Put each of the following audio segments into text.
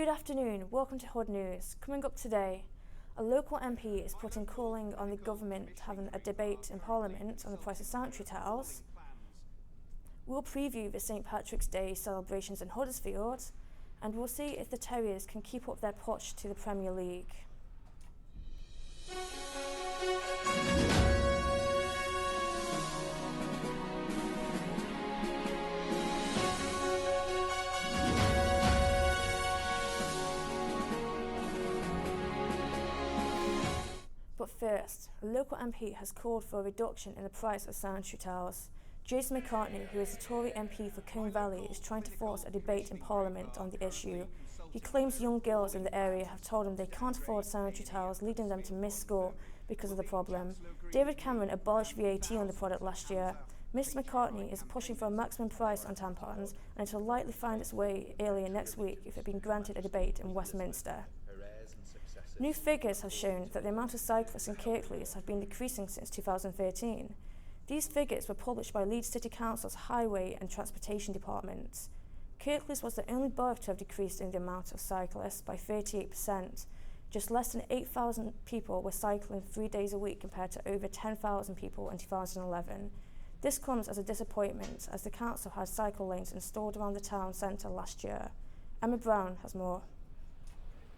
Good afternoon, welcome to Hood News. Coming up today, a local MP is putting calling on the government having a debate in Parliament on the price of sanitary towels. We'll preview the St Patrick's Day celebrations in Huddersfield, and we'll see if the Terriers can keep up their push to the Premier League. But first, a local MP has called for a reduction in the price of sanitary towels. Jason McCartney, who is a Tory MP for Combe Valley, is trying to force a debate in Parliament on the issue. He claims young girls in the area have told him they can't afford sanitary towels, leading them to miss school because of the problem. David Cameron abolished VAT on the product last year. Mr McCartney is pushing for a maximum price on tampons, and it will likely find its way earlier next week if it had been granted a debate in Westminster. New figures have shown that the amount of cyclists in Kirklees have been decreasing since 2013. These figures were published by Leeds City Council's Highway and Transportation Department. Kirklees was the only borough to have decreased in the amount of cyclists by 38%. Just less than 8,000 people were cycling 3 days a week compared to over 10,000 people in 2011. This comes as a disappointment as the council had cycle lanes installed around the town centre last year. Emma Brown has more.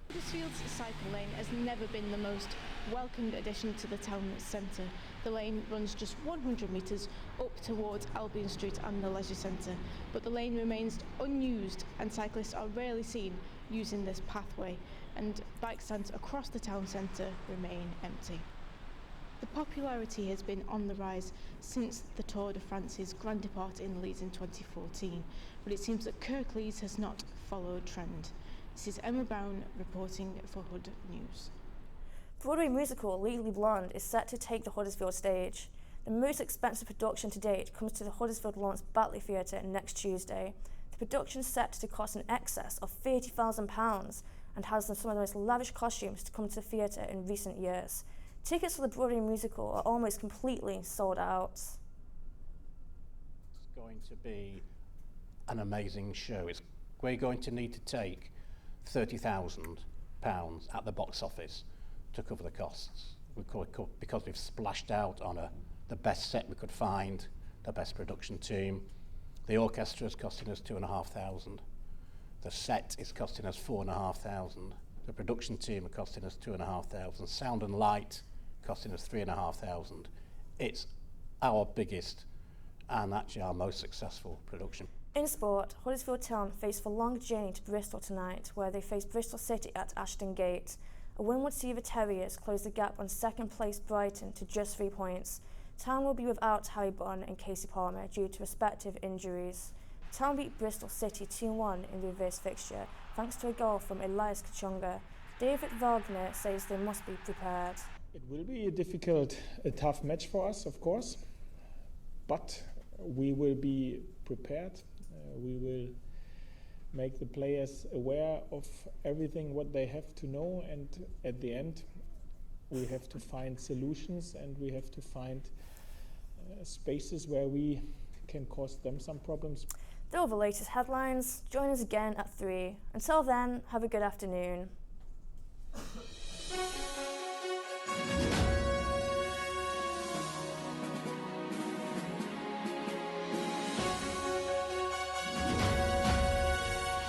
Huddersfield's cycle lane has never been the most welcomed addition to the town centre. The lane runs just 100 metres up towards Albion Street and the leisure centre, but the lane remains unused and cyclists are rarely seen using this pathway, and bike stands across the town centre remain empty. The popularity has been on the rise since the Tour de France's grand depart in Leeds in 2014, but it seems that Kirklees has not followed trend. This is Emma Brown reporting for Hood News. Broadway musical Legally Blonde is set to take the Huddersfield stage. The most expensive production to date comes to the Huddersfield Lawrence Batley Theatre next Tuesday. The production is set to cost in excess of £30,000 and has some of the most lavish costumes to come to the theatre in recent years. Tickets for the Broadway musical are almost completely sold out. It's going to be an amazing show. We're going to need to take £30,000 at the box office to cover the costs because we've splashed out on the best set we could find, the best production team. The orchestra is costing us £2,500. The set is costing us £4,500. The production team are costing us £2,500. Sound and light costing us £3,500. It's our biggest and actually our most successful production. In sport, Huddersfield Town face a long journey to Bristol tonight, where they face Bristol City at Ashton Gate. A win would see the Terriers close the gap on second place Brighton to just 3 points. Town will be without Harry Bunn and Casey Palmer due to respective injuries. Town beat Bristol City 2-1 in the reverse fixture, thanks to a goal from Elias Kachunga. David Wagner says they must be prepared. It will be a tough match for us, of course, but we will be prepared. We will make the players aware of everything what they have to know, and at the end we have to find solutions and we have to find spaces where we can cause them some problems. They're all the latest headlines. Join us again at 3. Until then, have a good afternoon.